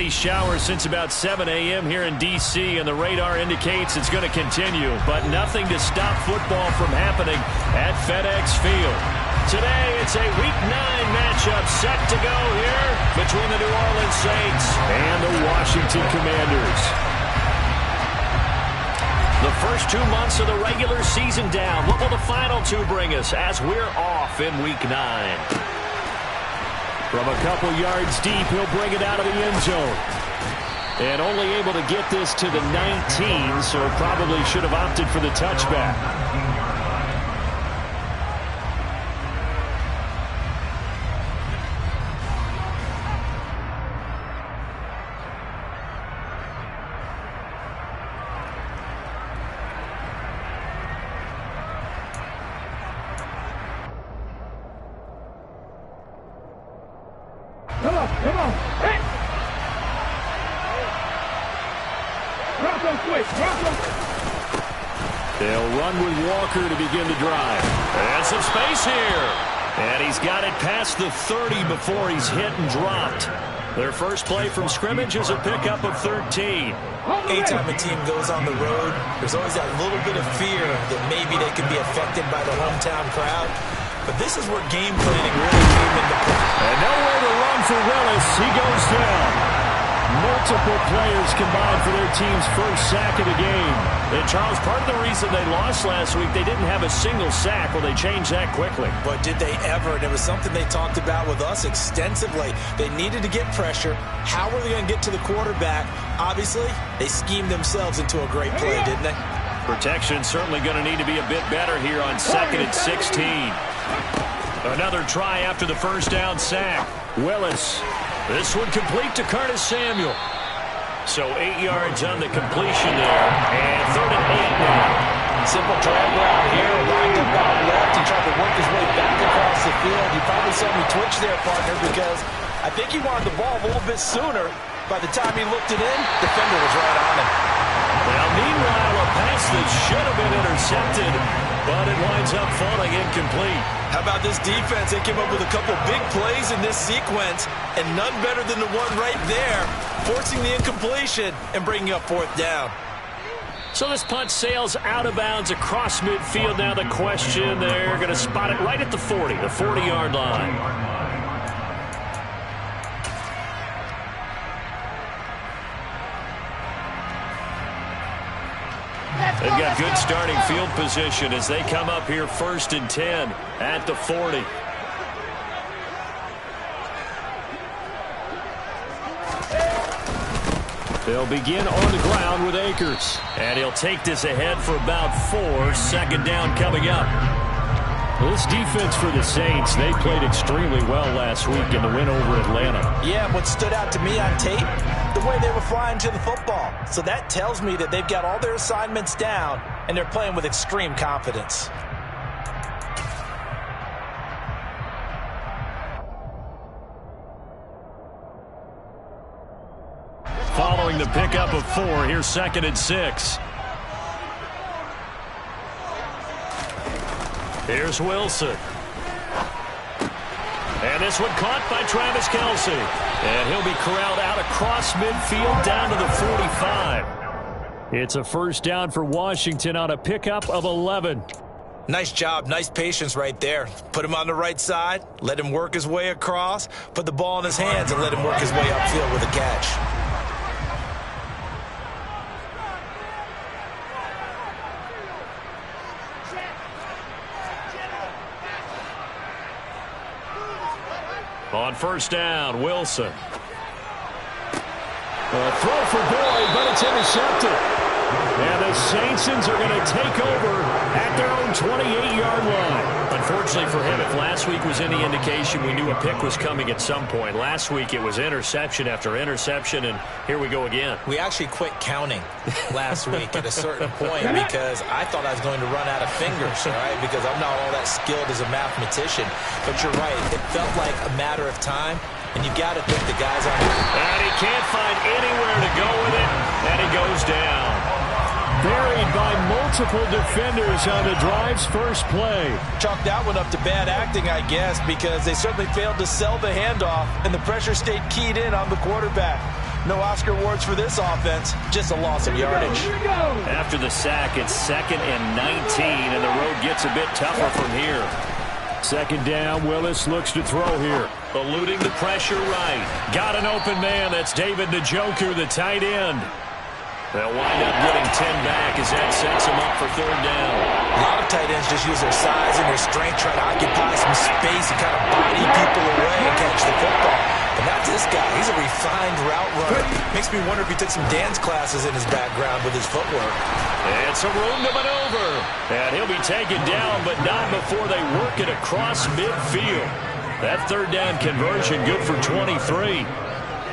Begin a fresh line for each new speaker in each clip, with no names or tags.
muddy showers since about 7 a.m. here in D.C., and the radar indicates it's going to continue, but nothing to stop football from happening at FedEx Field. Today, it's a Week 9 matchup set to go here between the New Orleans Saints and the Washington Commanders. The first 2 months of the regular season down. What will the final 2 bring us as we're off in Week 9? From a couple yards deep, he'll bring it out of the end zone. And only able to get this to the 19, so probably should have opted for the touchback.
Come on. Hey! Rock on quick.
They'll run with Walker to begin the drive. And some space here. And he's got it past the 30 before he's hit and dropped. Their first play from scrimmage is a pickup of 13.
Anytime a team goes on the road, there's always that little bit of fear that maybe they can be affected by the hometown crowd. But this is where game planning really came into play.
And nowhere to run for Willis. He goes down. Multiple players combined for their team's first sack of the game. And Charles, part of the reason they lost last week, they didn't have a single sack. Well, they changed that quickly.
But did they ever? And it was something they talked about with us extensively. They needed to get pressure. How were they going to get to the quarterback? Obviously, they schemed themselves into a great play, didn't they?
Protection certainly going to need to be a bit better here on 2nd and 16. Another try after the first down sack. Willis. This one complete to Curtis Samuel. So 8 yards on the completion there. And 3rd and 8 now.
Simple drag route here. Lined up out left. He tried to work his way back across the field. You probably saw me twitch there, partner, because I think he wanted the ball a little bit sooner. By the time he looked it in, the defender was right on him.
Well, meanwhile, a pass that should have been intercepted, but it winds up falling incomplete.
How about this defense? They came up with a couple big plays in this sequence, and none better than the one right there, forcing the incompletion and bringing up 4th down.
So this punt sails out of bounds across midfield. Now the question, they're going to spot it right at the 40, the 40-yard line. They've got good starting field position as they come up here 1st and 10 at the 40. They'll begin on the ground with Akers. And he'll take this ahead for about 4. 2nd down coming up. This defense for the Saints, they played extremely well last week in the win over Atlanta.
Yeah, what stood out to me on tape, the way they were flying to the football. So that tells me that they've got all their assignments down, and they're playing with extreme confidence.
Following the pickup of 4, here's 2nd and 6. Here's Wilson. And this one caught by Travis Kelce. And he'll be corralled out across midfield down to the 45. It's a 1st down for Washington on a pickup of 11.
Nice job, nice patience right there. Put him on the right side, let him work his way across, put the ball in his hands and let him work his way upfield with a catch.
On 1st down, Wilson. A throw for Boyd, but it's intercepted. And the Saints are going to take over at their own 28-yard line. Unfortunately for him, if last week was any indication, we knew a pick was coming at some point. Last week it was interception after interception, and here we go again.
We actually quit counting last week at a certain point because I thought I was going to run out of fingers, all right, because I'm not all that skilled as a mathematician. But you're right, it felt like a matter of time, and you got to think the guys on it.
And he can't find anywhere to go with it, and he goes down. Buried by multiple defenders on the drive's first play.
Chalk that one up to bad acting, I guess, because they certainly failed to sell the handoff, and the pressure stayed keyed in on the quarterback. No Oscar awards for this offense, just a loss of yardage.
After the sack, it's 2nd and 19, and the road gets a bit tougher from here. 2nd down, Willis looks to throw here. Eluding the pressure right. Got an open man. That's David Njoku, the tight end. They'll wind up getting 10 back as that sets them up for 3rd down.
A lot of tight ends just use their size and their strength, try to occupy some space and kind of body people away and catch the football. But not this guy. He's a refined route runner. Makes me wonder if he took some dance classes in his background with his footwork.
It's a room to maneuver. And he'll be taken down, but not before they work it across midfield. That 3rd down conversion good for 23.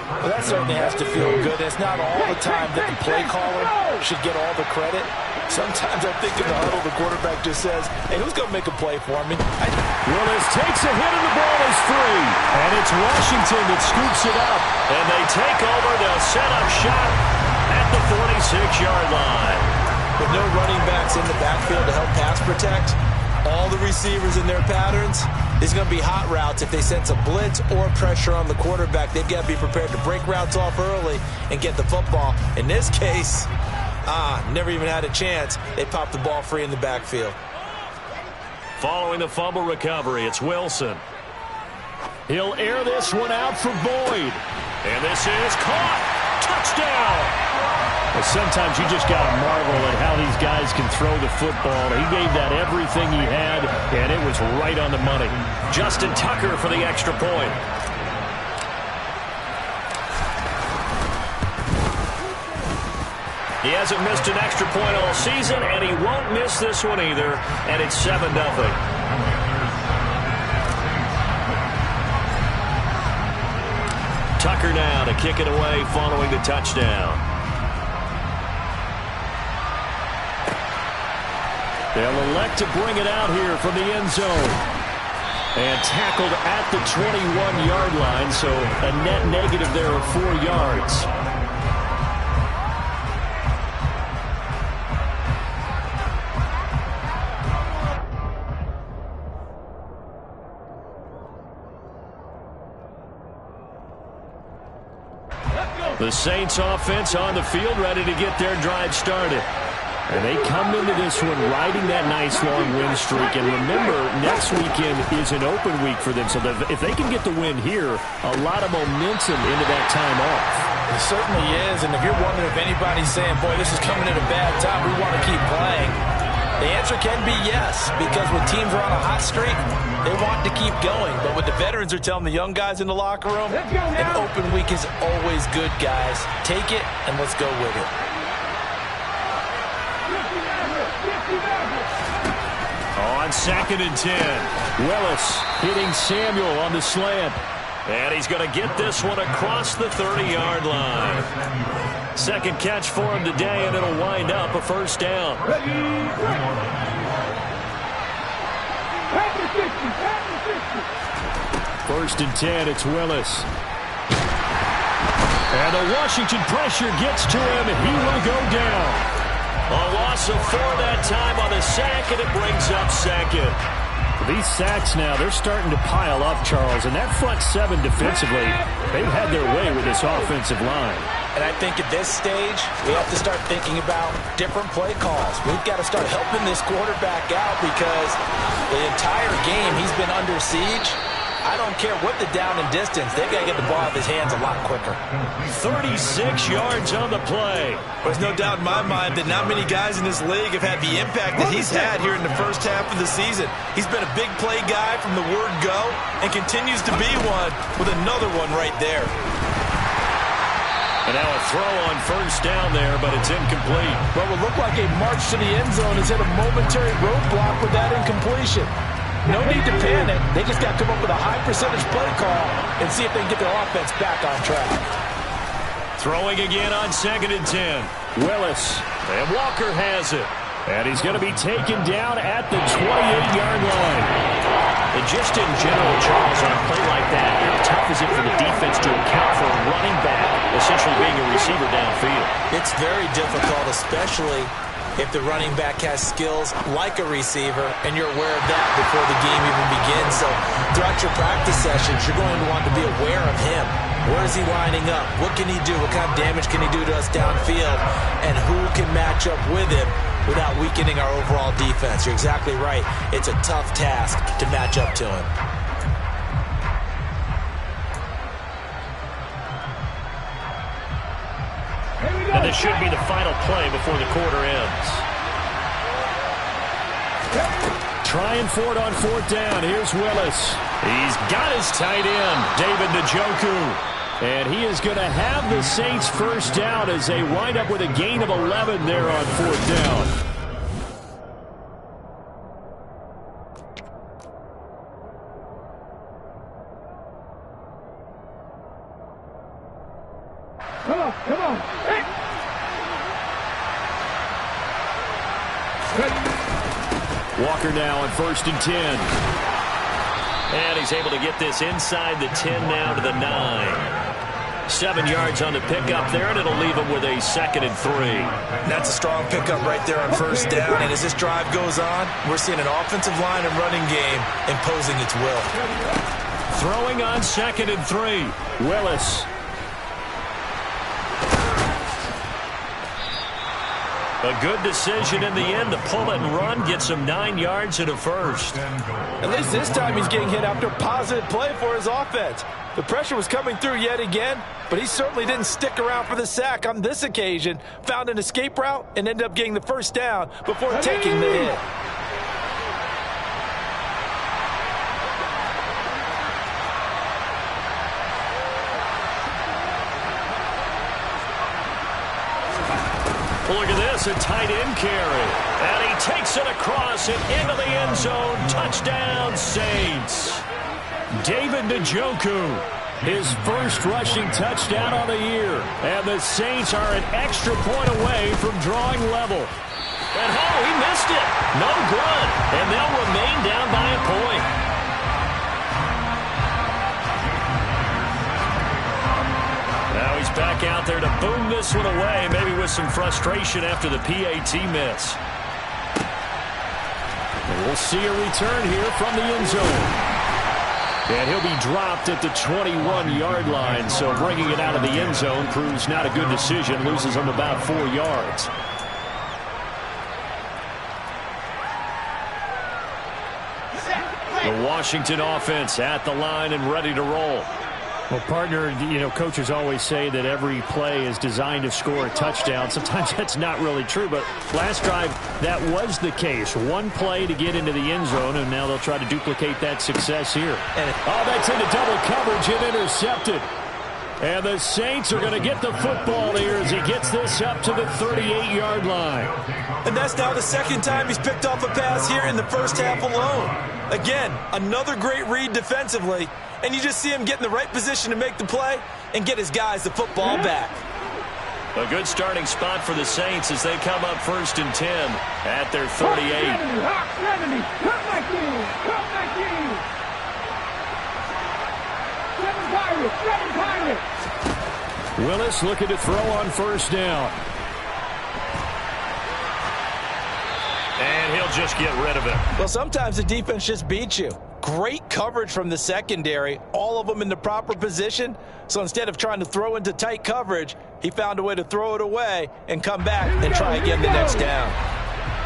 Well, that certainly has to feel good. It's not all the time that the play caller should get all the credit. Sometimes I think in the huddle, the quarterback just says, hey, who's going to make a play for me?
Willis takes a hit and the ball is free. And it's Washington that scoops it up. And they take over. They'll set up shop at the 46-yard line.
With no running backs in the backfield to help pass protect, all the receivers in their patterns, it's going to be hot routes. If they sense a blitz or pressure on the quarterback, they've got to be prepared to break routes off early and get the football. In this case, never even had a chance. They popped the ball free in the backfield.
Following the fumble recovery, it's Wilson. He'll air this one out for Boyd. And this is caught. Touchdown. Well, sometimes you just got to marvel at how these guys can throw the football. He gave that everything he had, and it was right on the money. Justin Tucker for the extra point. He hasn't missed an extra point all season, and he won't miss this one either, and it's 7-0. Tucker now to kick it away following the touchdown. They'll elect to bring it out here from the end zone. And tackled at the 21-yard line, so a net negative there of 4 yards. The Saints offense on the field ready to get their drive started. And they come into this one riding that nice long win streak. And remember, next weekend is an open week for them. So if they can get the win here, a lot of momentum into that time off.
It certainly is. And if you're wondering if anybody's saying, boy, this is coming at a bad time, we want to keep playing, the answer can be yes. Because when teams are on a hot streak, they want to keep going. But what the veterans are telling the young guys in the locker room, an open week is always good, guys. Take it and let's go with it.
On 2nd and 10, Willis hitting Samuel on the slant. And he's going to get this one across the 30-yard line. 2nd catch for him today, and it'll wind up a 1st down. 1st and 10, it's Willis. And the Washington pressure gets to him, and he will go down. A loss of 4 that time on the sack, and it brings up 2nd. These sacks now, they're starting to pile up, Charles, and that front 7 defensively, they've had their way with this offensive line.
And I think at this stage, we have to start thinking about different play calls. We've got to start helping this quarterback out because the entire game he's been under siege. I don't care what the down and distance. They've got to get the ball out of his hands a lot quicker.
36 yards on the play.
There's no doubt in my mind that not many guys in this league have had the impact that he's had here in the first half of the season. He's been a big play guy from the word go and continues to be one with another one right there.
And now a throw on 1st down there, but it's incomplete.
Well, it would look like a march to the end zone has hit a momentary roadblock with that incompletion. No need to panic. They just got to come up with a high percentage play call and see if they can get their offense back on track.
Throwing again on 2nd and 10. Willis. And Walker has it. And he's going to be taken down at the 28-yard line. And just in general, Charles, on a play like that, how tough is it for the defense to account for a running back essentially being a receiver downfield?
It's very difficult, especially if the running back has skills like a receiver, and you're aware of that before the game even begins. So throughout your practice sessions, you're going to want to be aware of him. Where is he lining up? What can he do? What kind of damage can he do to us downfield? And who can match up with him without weakening our overall defense? You're exactly right. It's a tough task to match up to him.
And this should be the final play before the quarter ends. Trying for it on 4th down. Here's Willis. He's got his tight end, David Njoku. And he is going to have the Saints first down as they wind up with a gain of 11 there on 4th down.
Come on. Hey.
Walker now on 1st and 10. And he's able to get this inside the 10 now to the 9. 7 yards on the pickup there, and it'll leave him with a 2nd and 3.
That's a strong pickup right there on 1st down. And as this drive goes on, we're seeing an offensive line and running game imposing its will.
Throwing on 2nd and 3. Willis. A good decision in the end to pull it and run, gets him 9 yards and a first.
At least this time he's getting hit after a positive play for his offense. The pressure was coming through yet again, but he certainly didn't stick around for the sack on this occasion. Found an escape route and ended up getting the first down before taking the hit.
Look at this, a tight end carry. And he takes it across and into the end zone. Touchdown, Saints. David Njoku, his first rushing touchdown on the year. And the Saints are an extra point away from drawing level. And oh, he missed it. No good. And they'll remain down by a point. Now he's back out there to boom this one away, maybe with some frustration after the PAT miss. And we'll see a return here from the end zone. And he'll be dropped at the 21-yard line, so bringing it out of the end zone proves not a good decision, loses him about 4 yards. The Washington offense at the line and ready to roll. Well, partner, coaches always say that every play is designed to score a touchdown. Sometimes that's not really true, but last drive, that was the case. One play to get into the end zone, and now they'll try to duplicate that success here. Oh, that's into double coverage and intercepted. And the Saints are going to get the football here as he gets this up to the 38-yard line.
And that's now the second time he's picked off a pass here in the first half alone. Again, another great read defensively. And you just see him get in the right position to make the play and get his guys the football back.
A good starting spot for the Saints as they come up 1st and 10 at their 38. Willis looking to throw on 1st down. And he'll just get rid of it.
Well, sometimes the defense just beats you. Great coverage from the secondary, all of them in the proper position. So instead of trying to throw into tight coverage, he found a way to throw it away and come back and try again the next down.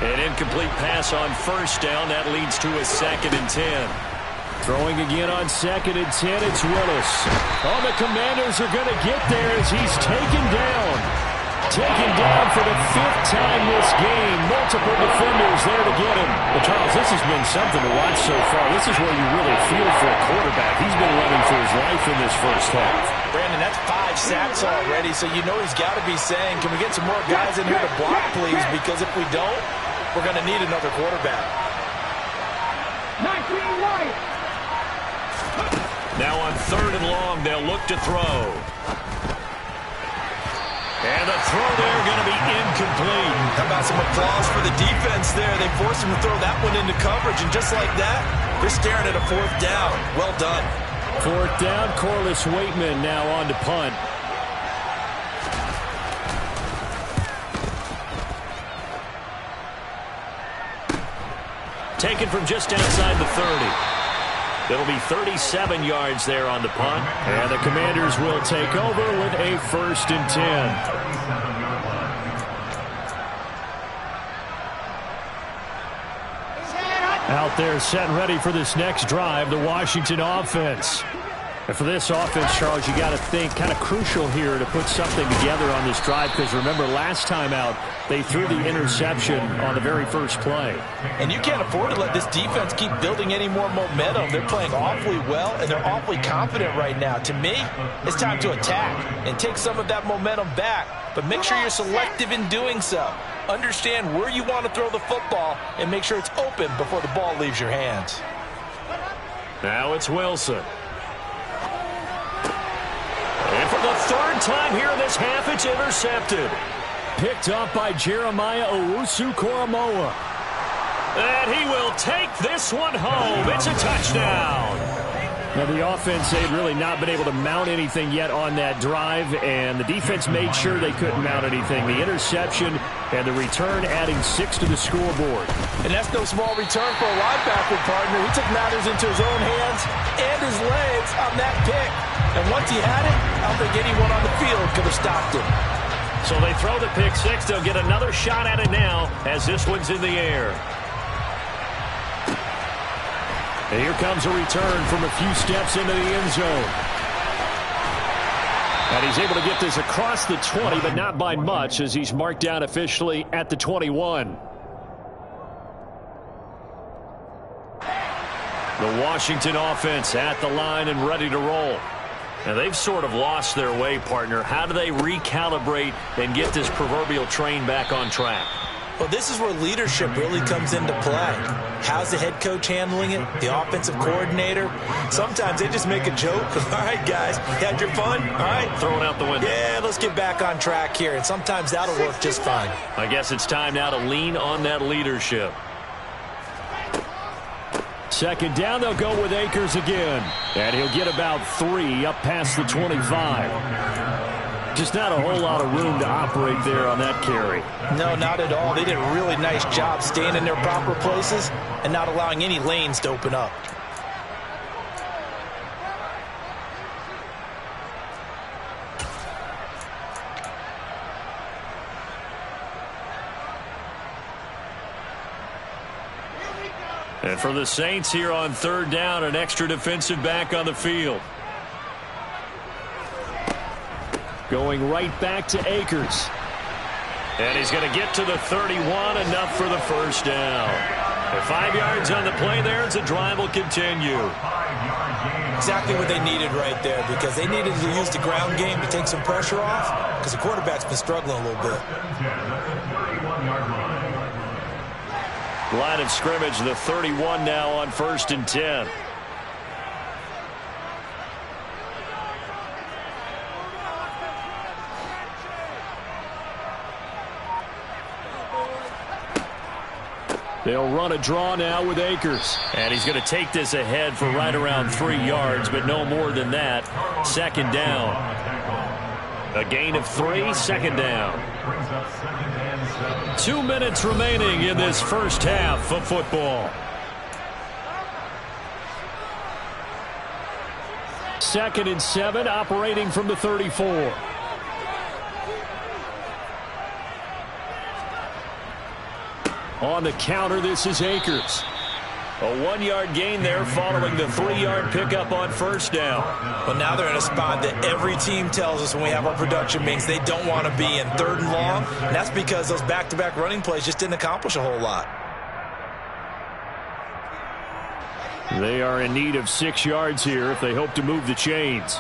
An incomplete pass on 1st down. That leads to a 2nd and 10. Throwing again on 2nd and 10, it's Willis. Oh, the Commanders are going to get there as he's taken down. Taken down for the 5th time this game. Multiple defenders there to get him. But Charles, this has been something to watch so far. This is where you really feel for a quarterback. He's been running for his life in this first half.
Brandon, that's 5 sacks already, so you know he's got to be saying, can we get some more guys in here to block, please? Because if we don't, we're going to need another quarterback.
19 White.
Now on 3rd and long, they'll look to throw. And the throw there going to be incomplete.
How about some applause for the defense there? They forced him to throw that one into coverage, and just like that, they're staring at a 4th down. Well done.
4th down, Corliss Waitman now on to punt. Taken from just outside the 30. It'll be 37 yards there on the punt. And the Commanders will take over with a 1st and 10. Out there set and ready for this next drive, the Washington offense. And for this offense, Charles, you got to think kind of crucial here to put something together on this drive, because remember last time out they threw the interception on the very first play.
And you can't afford to let this defense keep building any more momentum. They're playing awfully well, and they're awfully confident right now. To me, it's time to attack and take some of that momentum back, but make sure you're selective in doing so. Understand where you want to throw the football and make sure it's open before the ball leaves your hands.
Now it's Wilson. And for the 3rd time here in this half, it's intercepted. Picked up by Jeremiah Owusu-Koramoah. And he will take this one home. It's a touchdown. Now, the offense, they'd really not been able to mount anything yet on that drive, and the defense made sure they couldn't mount anything. The interception and the return adding 6 to the scoreboard.
And that's no small return for a linebacker, partner. He took matters into his own hands and his legs on that pick. And once he had it, I don't think anyone on the field could have stopped him.
So they throw the pick 6. They'll get another shot at it now as this one's in the air. And here comes a return from a few steps into the end zone. And he's able to get this across the 20, but not by much, as he's marked down officially at the 21. The Washington offense at the line and ready to roll. Now, they've sort of lost their way, partner. How do they recalibrate and get this proverbial train back on track?
Well, this is where leadership really comes into play. How's the head coach handling it? The offensive coordinator? Sometimes they just make a joke. All right, guys, you had your fun? All right.
Throw it out the window.
Yeah, let's get back on track here. And sometimes that'll work just fine.
I guess it's time now to lean on that leadership. 2nd down, they'll go with Akers again. And he'll get about 3 up past the 25. Just not a whole lot of room to operate there on that carry.
No, not at all. They did a really nice job staying in their proper places and not allowing any lanes to open up.
And for the Saints here on 3rd down, an extra defensive back on the field. Going right back to Akers. And he's going to get to the 31, enough for the 1st down. And 5 yards on the play there as the drive will continue.
Exactly what they needed right there, because they needed to use the ground game to take some pressure off, because the quarterback's been struggling a little bit.
Line of scrimmage, the 31 now on 1st and 10. They'll run a draw now with Akers. And he's going to take this ahead for right around 3 yards, but no more than that. 2nd down. A gain of 3, 2nd down. 2 minutes remaining in this first half of football. 2nd and 7, operating from the 34. On the counter, this is Akers. A 1-yard gain there following the 3-yard pickup on 1st down.
Well, now they're in a spot that every team tells us when we have our production meetings they don't want to be in, 3rd and long. And that's because those back-to-back running plays just didn't accomplish a whole lot.
They are in need of 6 yards here if they hope to move the chains.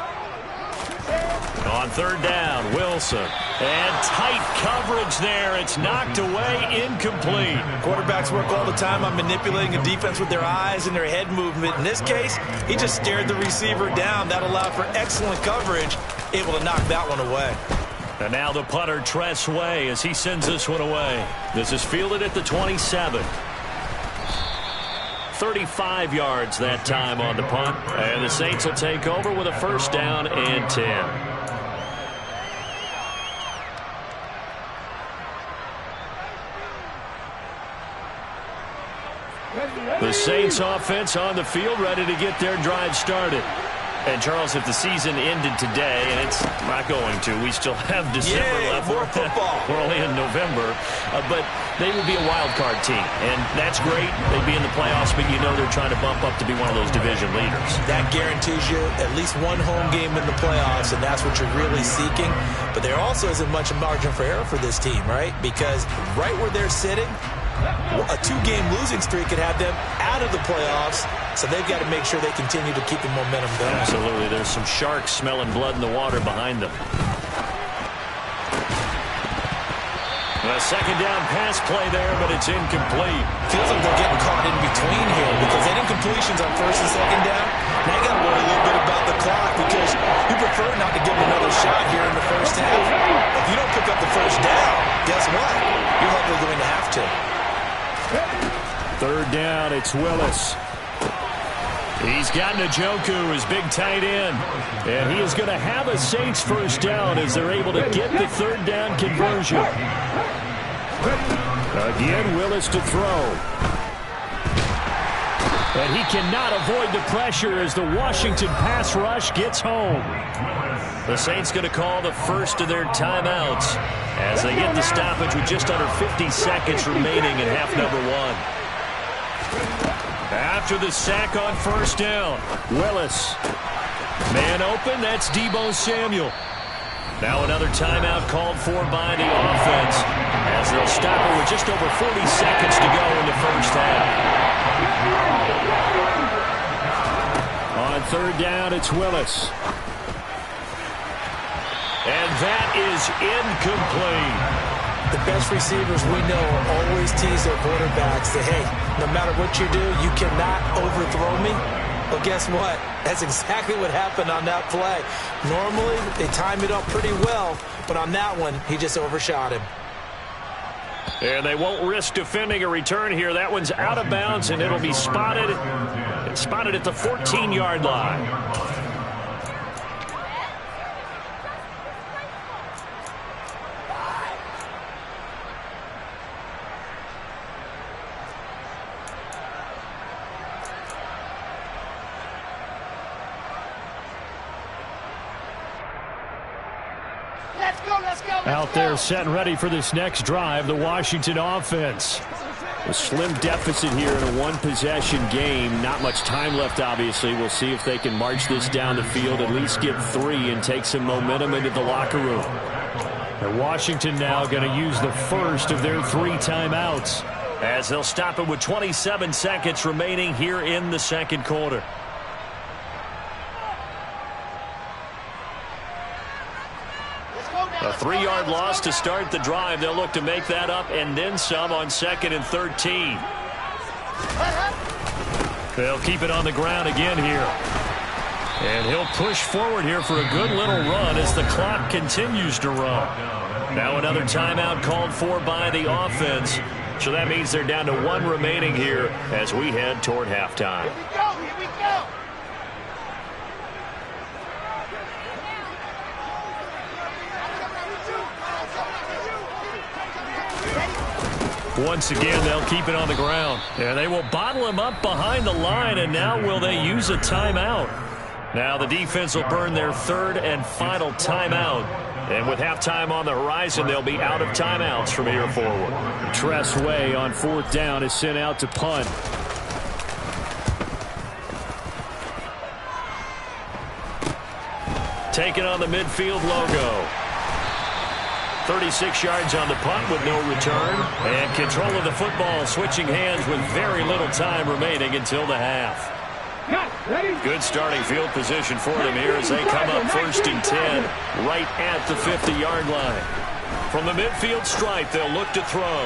On 3rd down, Wilson. And tight coverage there. It's knocked away, incomplete.
Quarterbacks work all the time on manipulating a defense with their eyes and their head movement. In this case, he just stared the receiver down. That allowed for excellent coverage, able to knock that one away.
And now the punter, Tress Way, as he sends this one away. This is fielded at the 27. 35 yards that time on the punt. And the Saints will take over with a 1st down and 10. The Saints offense on the field, ready to get their drive started. And, Charles, if the season ended today, and it's not going to, we still have December left.
More football.
We're only in November. But they would be a wild card team, and that's great. They'd be in the playoffs, but you know they're trying to bump up to be one of those division leaders.
That guarantees you at least one home game in the playoffs, and that's what you're really seeking. But there also isn't much margin for error for this team, right? Because right where they're sitting, a 2-game losing streak could have them out of the playoffs, so they've got to make sure they continue to keep the momentum going.
Absolutely. There's some sharks smelling blood in the water behind them. A second down pass play there, but it's incomplete.
Feels like they're getting caught in between here because they didn't incompletions on first and second down. Now you got to worry a little bit about the clock because you prefer not to give them another shot here in the first half. If you don't pick up the first down, guess what? You're likely going to have to.
Third down, it's Willis. He's got Njoku, his big tight end. And he is going to have a Saints first down as they're able to get the third down conversion. Again, Willis to throw. And he cannot avoid the pressure as the Washington pass rush gets home. The Saints going to call the first of their timeouts as they get the stoppage with just under 50 seconds remaining in half number one. After the sack on first down, Willis. Man open, that's Deebo Samuel. Now another timeout called for by the offense as they'll stop it with just over 40 seconds to go in the first half. On third down, it's Willis. And that is incomplete.
The best receivers we know are always tease their quarterbacks that, hey, no matter what you do, you cannot overthrow me. Well, guess what? That's exactly what happened on that play. Normally, they time it up pretty well, but on that one, he just overshot him.
And they won't risk defending a return here. That one's out of bounds, and it'll be spotted. It's spotted at the 14-yard line. Out there set and ready for this next drive, the Washington offense. A slim deficit here in a one-possession game. Not much time left, obviously. We'll see if they can march this down the field, at least get 3 and take some momentum into the locker room. And Washington now going to use the first of their 3 timeouts as they'll stop it with 27 seconds remaining here in the second quarter. A 3-yard loss to start the drive. They'll look to make that up and then some on 2nd and 13. They'll keep it on the ground again here. And he'll push forward here for a good little run as the clock continues to run. Now another timeout called for by the offense. So that means they're down to 1 remaining here as we head toward halftime.
Here we go, here we go.
Once again, they'll keep it on the ground. And they will bottle him up behind the line, and now will they use a timeout? Now the defense will burn their 3rd and final timeout. And with halftime on the horizon, they'll be out of timeouts from here forward. Tress Way on 4th down is sent out to punt. Taking on the midfield logo. 36 yards on the punt with no return. And control of the football switching hands with very little time remaining until the half. Good starting field position for them here as they come up 1st and 10 right at the 50-yard line. From the midfield stripe, they'll look to throw.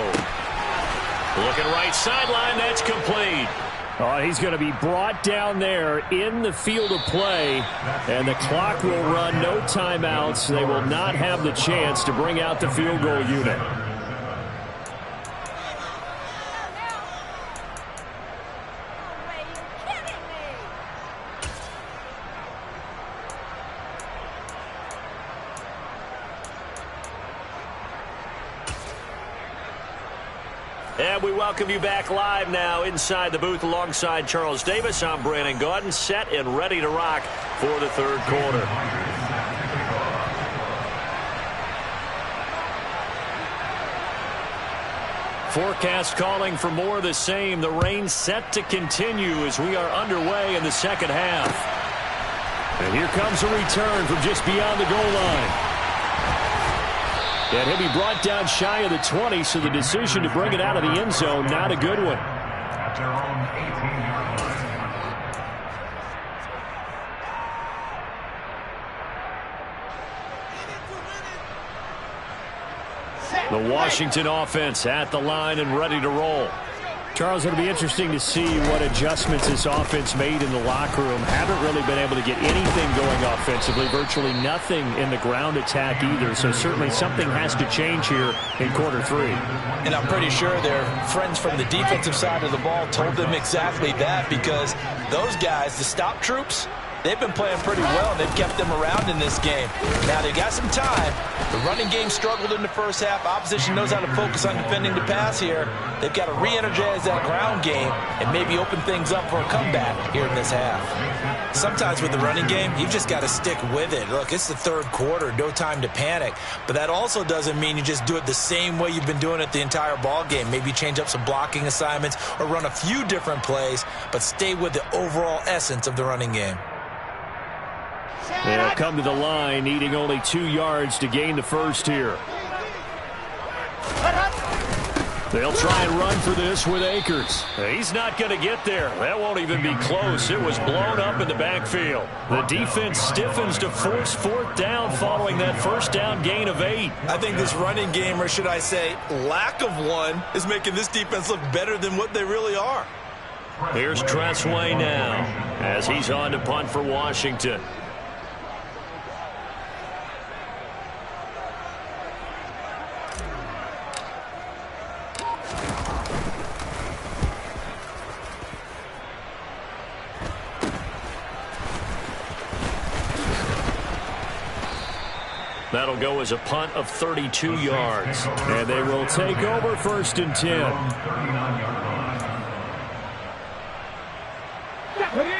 Looking right sideline, that's complete. Oh, he's going to be brought down there in the field of play, and the clock will run, no timeouts. They will not have the chance to bring out the field goal unit. And we welcome you back live now inside the booth alongside Charles Davis. I'm Brandon Gaudin, set and ready to rock for the third quarter. Forecast calling for more of the same. The rain set to continue as we are underway in the second half. And here comes a return from just beyond the goal line. And he'll be brought down shy of the 20, so the decision to bring it out of the end zone, not a good one. The Washington offense at the line and ready to roll. Charles, it'll be interesting to see what adjustments this offense made in the locker room. Haven't really been able to get anything going offensively, virtually nothing in the ground attack either. So certainly something has to change here in quarter three.
And I'm pretty sure their friends from the defensive side of the ball told them exactly that, because those guys, the stop troops, they've been playing pretty well, and they've kept them around in this game. Now, they've got some time. The running game struggled in the first half. Opposition knows how to focus on defending the pass here. They've got to re-energize that ground game and maybe open things up for a comeback here in this half. Sometimes with the running game, you've just got to stick with it. Look, it's the third quarter, no time to panic. But that also doesn't mean you just do it the same way you've been doing it the entire ball game. Maybe change up some blocking assignments or run a few different plays, but stay with the overall essence of the running game.
They'll come to the line, needing only 2 yards to gain the first here. They'll try and run for this with Akers. He's not going to get there. That won't even be close. It was blown up in the backfield. The defense stiffens to force fourth down following that first down gain of 8.
I think this running game, or should I say lack of one, is making this defense look better than what they really are.
Here's Tressway now as he's on to punt for Washington. That'll go as a punt of 32 yards. And they will take over first and 10.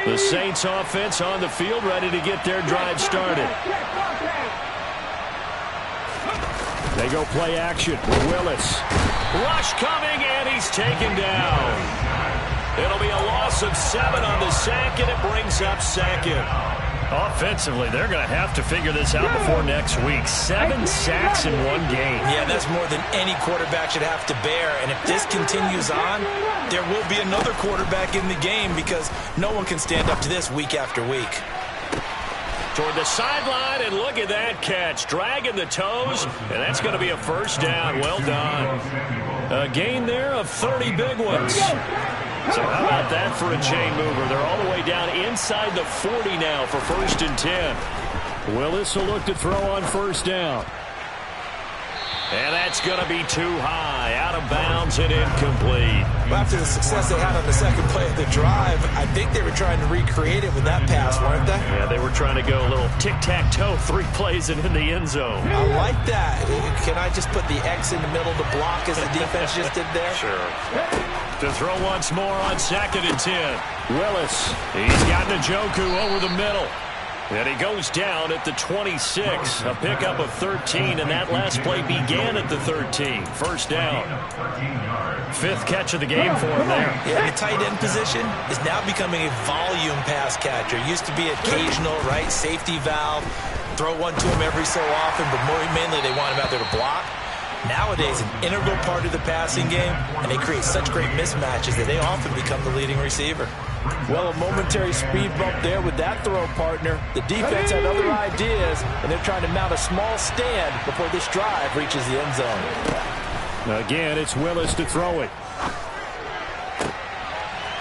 The Saints offense on the field, ready to get their drive started. They go play action with Willis. Rush coming, and he's taken down. It'll be a loss of 7 on the sack, and it brings up second. Offensively, they're going to have to figure this out before next week. 7 sacks in one game.
Yeah, that's more than any quarterback should have to bear. And if this continues on, there will be another quarterback in the game, because no one can stand up to this week after week.
Toward the sideline, and look at that catch. Dragging the toes, and that's going to be a first down. Well done. A gain there of 30 big ones. So how about that for a chain mover? They're all the way down inside the 40 now for first and 10. Willis will look to throw on first down. And that's going to be too high, out of bounds and incomplete.
Well, after the success they had on the second play of the drive, I think they were trying to recreate it with that pass, weren't they?
Yeah, they were trying to go a little tic-tac-toe, 3 plays and in the end zone.
I like that. Can I just put the X in the middle to block as the defense just did there?
Sure. To throw once more on second and 10. Willis, he's got Njoku over the middle. And he goes down at the 26, a pickup of 13, and that last play began at the 13. First down. 5th catch of the game for him there.
Yeah, the tight end position is now becoming a volume pass catcher. Used to be occasional, right, safety valve, throw one to him every so often, but mainly they want him out there to block. Nowadays, an integral part of the passing game, and they create such great mismatches that they often become the leading receiver.
Well, a momentary speed bump there with that throw, partner. The defense had other ideas, and they're trying to mount a small stand before this drive reaches the end zone.
Again, it's Willis to throw it.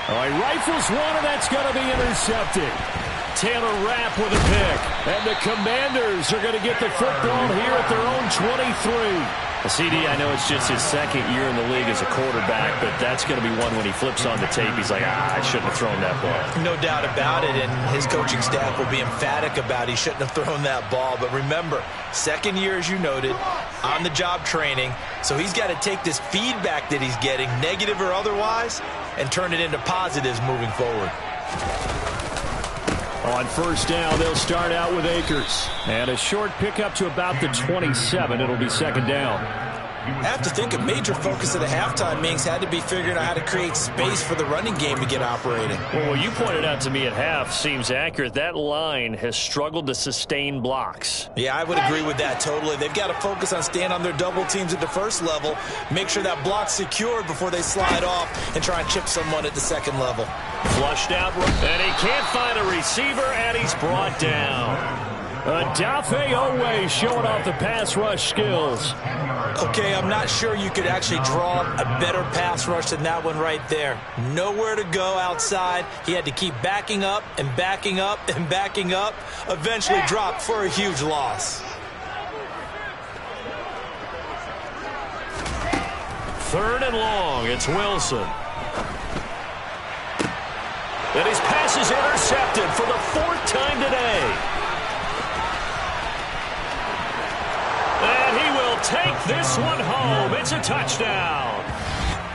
All right, rifles one, and that's going to be intercepted. Taylor Rapp with a pick. And the Commanders are going to get the football here at their own 23. CD, I know it's just his second year in the league as a quarterback, but that's going to be one when he flips on the tape. He's like, I shouldn't have thrown that ball.
No doubt about it, and his coaching staff will be emphatic about he shouldn't have thrown that ball. But remember, second year, as you noted, on-the-job training, so he's got to take this feedback that he's getting, negative or otherwise, and turn it into positives moving forward.
On first down, they'll start out with Akers. And a short pickup to about the 27. It'll be second down.
I have to think a major focus of the halftime meetings had to be figuring out how to create space for the running game to get operating.
Well, what you pointed out to me at half seems accurate. That line has struggled to sustain blocks.
Yeah, I would agree with that totally. They've got to focus on staying on their double teams at the first level, make sure that block's secured before they slide off and try and chip someone at the second level.
Flushed out, and he can't find a receiver, and he's brought down. Odafe Oweh showing off the pass rush skills.
Okay, I'm not sure you could actually draw a better pass rush than that one right there. Nowhere to go outside. He had to keep backing up and backing up and backing up. Eventually dropped for a huge loss.
Third and long. It's Wilson. And his pass is intercepted for the fourth time today. And he will take this one home. It's a touchdown.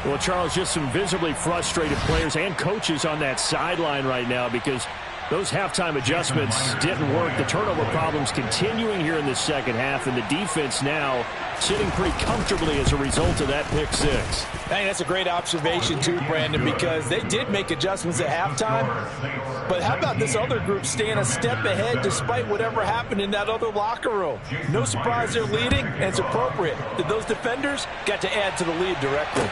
Well, Charles, just some visibly frustrated players and coaches on that sideline right now because those halftime adjustments didn't work. The turnover problems continuing here in the second half, and the defense now sitting pretty comfortably as a result of that pick six.
Hey, that's a great observation too, Brandon, because they did make adjustments at halftime. But how about this other group staying a step ahead despite whatever happened in that other locker room? No surprise they're leading, and it's appropriate that those defenders got to add to the lead directly.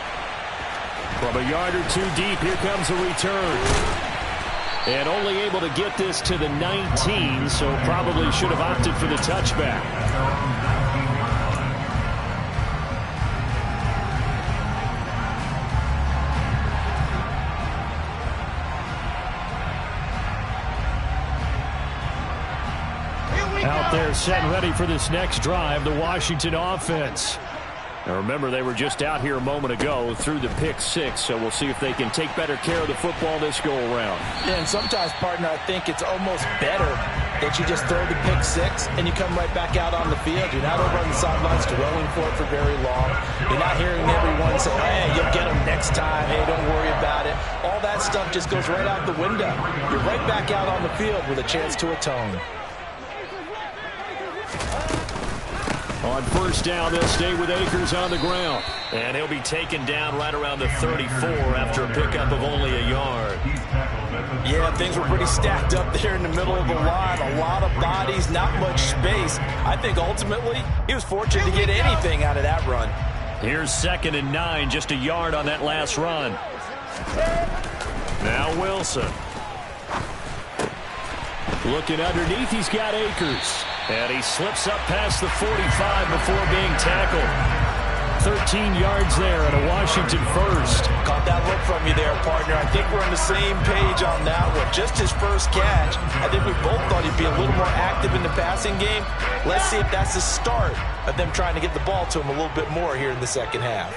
From a yard or two deep, here comes a return. And only able to get this to the 19, so probably should have opted for the touchback. Out there set and ready for this next drive, the Washington offense. Now remember, they were just out here a moment ago through the pick six, so we'll see if they can take better care of the football this go-around.
Yeah, and sometimes, partner, I think it's almost better that you just throw the pick six and you come right back out on the field. You're not over on the sidelines dwelling for it for very long. You're not hearing everyone say, hey, you'll get them next time. Hey, don't worry about it. All that stuff just goes right out the window. You're right back out on the field with a chance to atone.
On first down, they'll stay with Akers on the ground. And he'll be taken down right around the 34 after a pickup of only a yard.
Yeah, things were pretty stacked up there in the middle of the line. A lot of bodies, not much space. I think ultimately he was fortunate to get anything out of that run.
Here's 2nd and 9, just a yard on that last run. Now Wilson. Looking underneath, he's got Akers. And he slips up past the 45 before being tackled. 13 yards there and a Washington first.
Caught that look from you there, partner. I think we're on the same page on that one. Just his first catch. I think we both thought he'd be a little more active in the passing game. Let's see if that's the start of them trying to get the ball to him a little bit more here in the second half.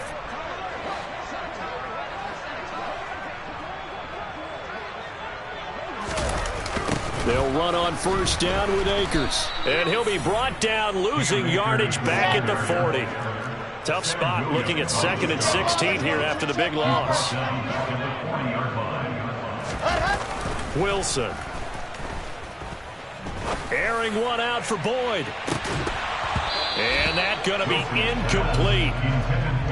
They'll run on first down with Akers. And he'll be brought down, losing yardage back at the 40. Tough spot looking at 2nd and 16 here after the big loss. Wilson. Airing one out for Boyd. And that's going to be incomplete.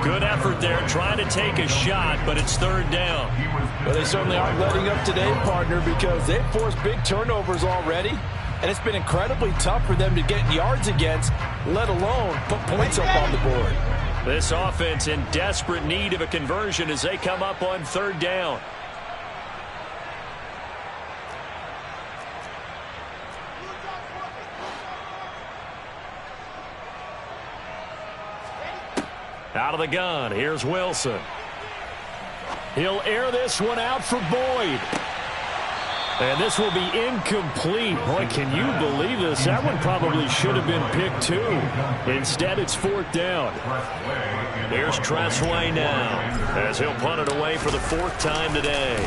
Good effort there, trying to take a shot, but it's 3rd down.
Well, they certainly aren't letting up today, partner, because they've forced big turnovers already, and it's been incredibly tough for them to get yards against, let alone put points up on the board.
This offense in desperate need of a conversion as they come up on 3rd down. Out of the gun, here's Wilson. He'll air this one out for Boyd. And this will be incomplete. Boy, can you believe this? That one probably should have been picked too. Instead, it's 4th down. Here's Tressway now as he'll punt it away for the 4th time today.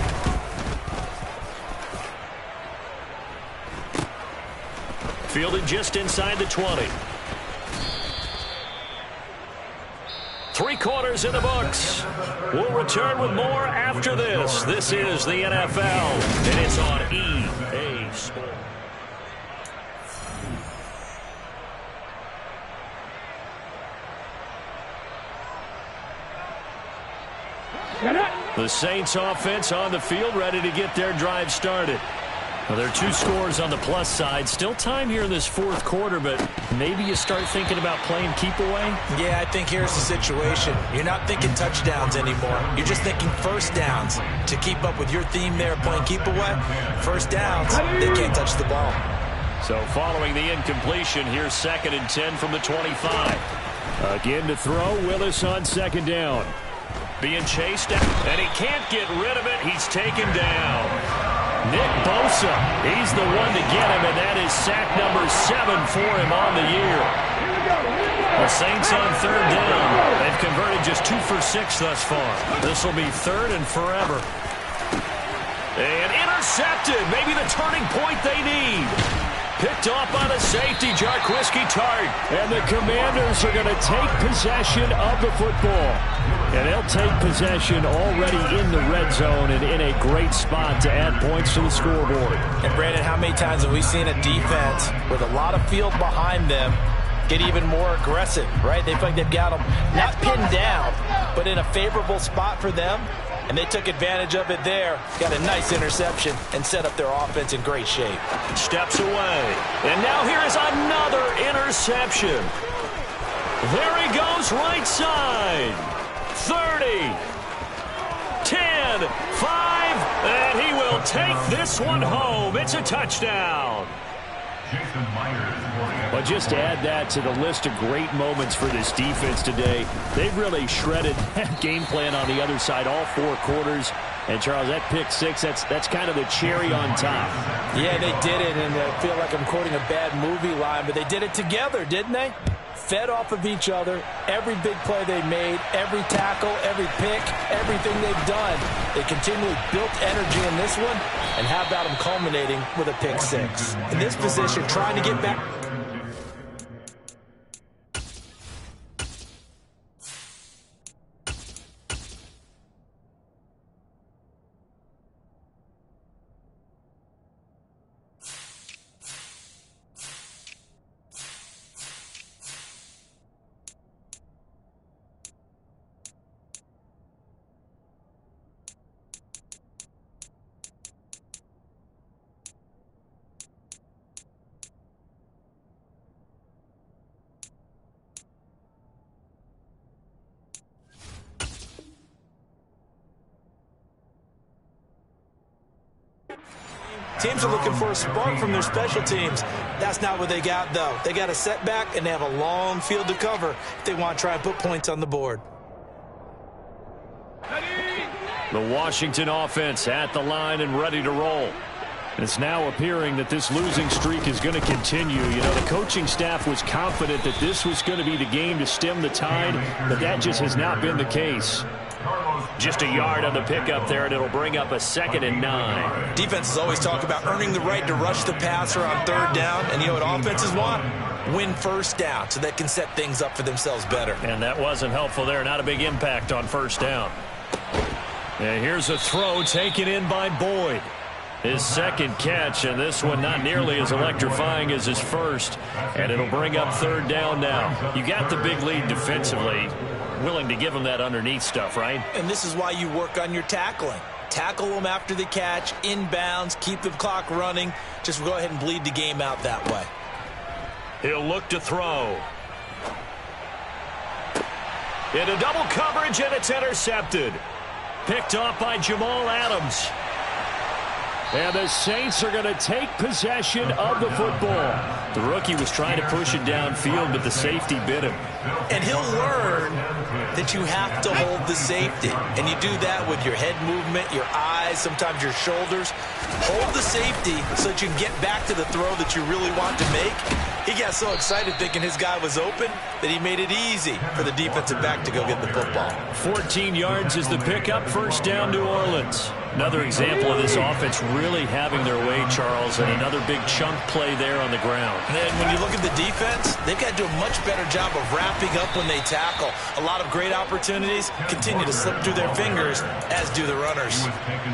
Fielded just inside the 20. 3 quarters in the books. We'll return with more after this. This is the NFL, and it's on EA Sports. The Saints offense on the field, ready to get their drive started. Well, there are 2 scores on the plus side. Still time here in this 4th quarter, but maybe you start thinking about playing keep away?
Yeah, I think here's the situation. You're not thinking touchdowns anymore. You're just thinking first downs. To keep up with your theme there, playing keep away, first downs, they can't touch the ball.
So following the incompletion, here's 2nd and 10 from the 25. Again to throw, Willis on 2nd down. Being chased, and he can't get rid of it. He's taken down. Nick Bosa, he's the one to get him, and that is sack number 7 for him on the year. The Saints on 3rd down. They've converted just 2 for 6 thus far. This will be 3rd and forever. And intercepted. Maybe the turning point they need. Picked off by the safety, Jarquiski Tart. And the Commanders are going to take possession of the football. And they'll take possession already in the red zone and in a great spot to add points to the scoreboard.
And Brandon, how many times have we seen a defense with a lot of field behind them get even more aggressive, right? They feel like they've got them not pinned down, but in a favorable spot for them. And they took advantage of it there. Got a nice interception and set up their offense in great shape.
Steps away. And now here is another interception. There he goes right side. 30, 10, 5, and he will take this one home. It's a touchdown. But just to add that to the list of great moments for this defense today, they've really shredded that game plan on the other side all 4 quarters. And, Charles, that pick 6, that's kind of the cherry on top.
Yeah, they did it, and I feel like I'm quoting a bad movie line, but they did it together, didn't they? Fed off of each other, every big play they made, every tackle, every pick, everything they've done. They continually built energy in this one, and how about them culminating with a pick 6? In this position, trying to get back. Teams are looking for a spark from their special teams. That's not what they got, though. They got a setback, and they have a long field to cover if they want to try and put points on the board.
The Washington offense at the line and ready to roll. It's now appearing that this losing streak is going to continue. You know, the coaching staff was confident that this was going to be the game to stem the tide, but that just has not been the case. Just a yard on the pickup there, and it'll bring up a 2nd and 9.
Defenses always talk about earning the right to rush the passer on 3rd down, and you know what offenses want? Win first down so they can set things up for themselves better.
And that wasn't helpful there. Not a big impact on 1st down. And here's a throw taken in by Boyd. His 2nd catch, and this one not nearly as electrifying as his first. And it'll bring up 3rd down now. You got the big lead defensively. Willing to give him that underneath stuff, right?
And this is why you work on your tackling. Tackle them after the catch, inbounds, keep the clock running. Just go ahead and bleed the game out that way.
He'll look to throw. Into double coverage, and it's intercepted. Picked off by Jamal Adams. And the Saints are going to take possession of the football. The rookie was trying to push it downfield, but the safety bit him.
And he'll learn that you have to hold the safety. And you do that with your head movement, your eyes, sometimes your shoulders. Hold the safety so that you can get back to the throw that you really want to make. He got so excited thinking his guy was open that he made it easy for the defensive back to go get the football.
14 yards is the pickup. First down, New Orleans. Another example of this offense really having their way, Charles, and another big chunk play there on the ground.
And then when you look at the defense, they've got to do a much better job of wrapping up when they tackle. A lot of great opportunities continue to slip through their fingers, as do the runners.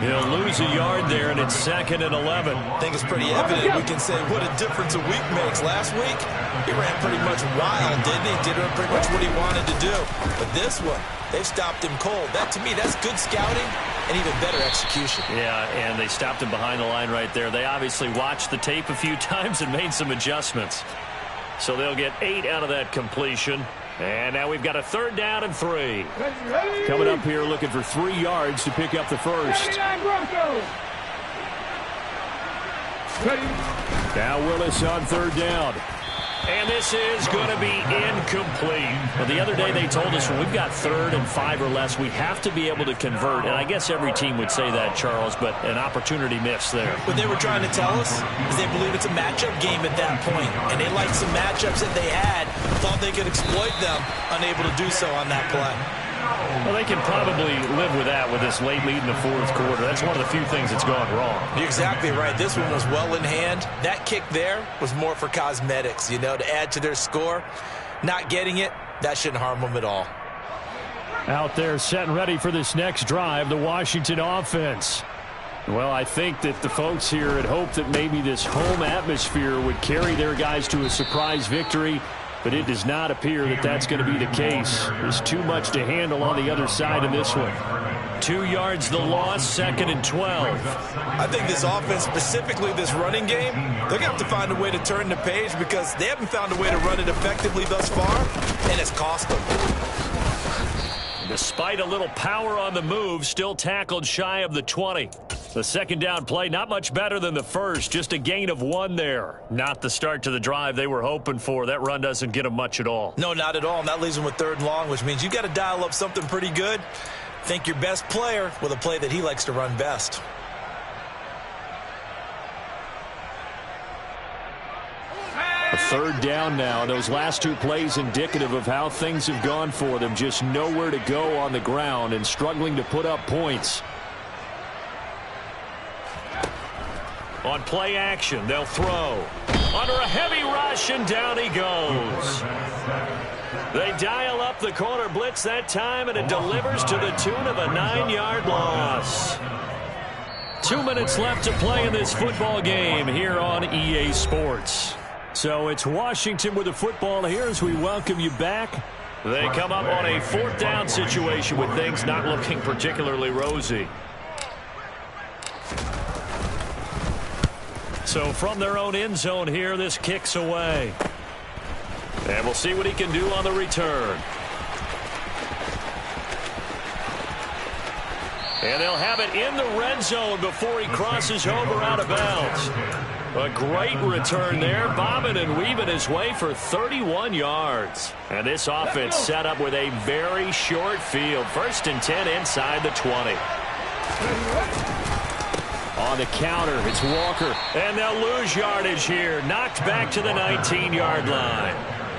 He'll lose a yard there, and it's 2nd and 11.
I think it's pretty evident. We can say what a difference a week makes. Last week, he ran pretty much wild, didn't he? Did pretty much what he wanted to do. But this one, they've stopped him cold. That, to me, that's good scouting and even better execution.
Yeah, and they stopped him behind the line right there. They obviously watched the tape a few times and made some adjustments. So they'll get 8 out of that completion. And now we've got a 3rd down and 3. Coming up here looking for 3 yards to pick up the first. Now Willis on 3rd down. And this is going to be incomplete. Well, the other day they told us when we've got 3rd and 5 or less, we have to be able to convert. And I guess every team would say that, Charles, but an opportunity missed there.
What they were trying to tell us is they believe it's a matchup game at that point. And they liked some matchups that they had, thought they could exploit them, unable to do so on that play.
Well, they can probably live with that with this late lead in the 4th quarter. That's one of the few things that's gone wrong.
You're exactly right. This one was well in hand. That kick there was more for cosmetics, you know, to add to their score. Not getting it, that shouldn't harm them at all.
Out there set and ready for this next drive, the Washington offense. Well, I think that the folks here had hoped that maybe this home atmosphere would carry their guys to a surprise victory. But it does not appear that that's going to be the case. There's too much to handle on the other side in this one. 2 yards the loss, 2nd and 12.
I think this offense, specifically this running game, they're going to have to find a way to turn the page because they haven't found a way to run it effectively thus far, and it's cost them.
Despite a little power on the move, still tackled shy of the 20. The 2nd down play, not much better than the first, just a gain of 1 there. Not the start to the drive they were hoping for. That run doesn't get them much at all.
No, not at all. And that leaves them with 3rd and long, which means you've got to dial up something pretty good. Think your best player with a play that he likes to run best.
A 3rd down now. Those last 2 plays indicative of how things have gone for them. Just nowhere to go on the ground and struggling to put up points. On play action, they'll throw. Under a heavy rush, and down he goes. They dial up the corner blitz that time, and it delivers to the tune of a 9-yard loss. 2 minutes left to play in this football game here on EA Sports. So it's Washington with the football here as we welcome you back. They come up on a 4th down situation with things not looking particularly rosy. So from their own end zone here, this kicks away. And we'll see what he can do on the return. And they'll have it in the red zone before he crosses over out of bounds. A great return there, bobbing and weaving his way for 31 yards. And this offense set up with a very short field. 1st and 10 inside the 20. On the counter, it's Walker. And they'll lose yardage here. Knocked back to the 19-yard line.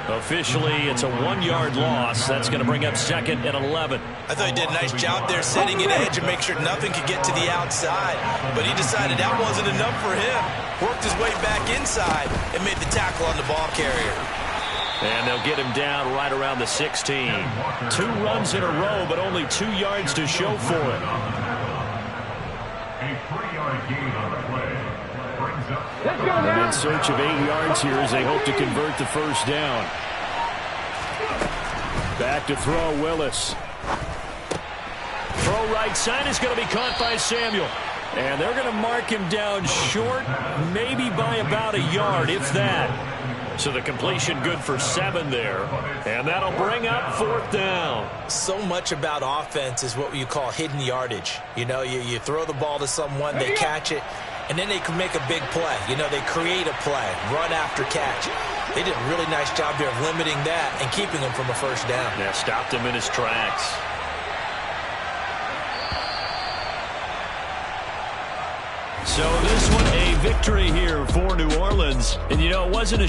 Officially, it's a 1-yard loss. That's going to bring up 2nd and 11.
I thought he did a nice job there setting an edge and make sure nothing could get to the outside. But he decided that wasn't enough for him. Worked his way back inside and made the tackle on the ball carrier.
And they'll get him down right around the 16. 2 runs in a row, but only 2 yards to show for it. And in search of 8 yards here as they hope to convert the 1st down. Back to throw, Willis. Throw right side is going to be caught by Samuel. And they're going to mark him down short, maybe by about a yard, if that. So the completion good for 7 there. And that'll bring up 4th down.
So much about offense is what you call hidden yardage. You know, you throw the ball to someone, they catch it, and then they can make a big play. You know, they create a play, run after catch. They did a really nice job there of limiting that and keeping him from a first down.
Yeah, stopped him in his tracks. So this one a victory here for New Orleans. And, you know, it wasn't a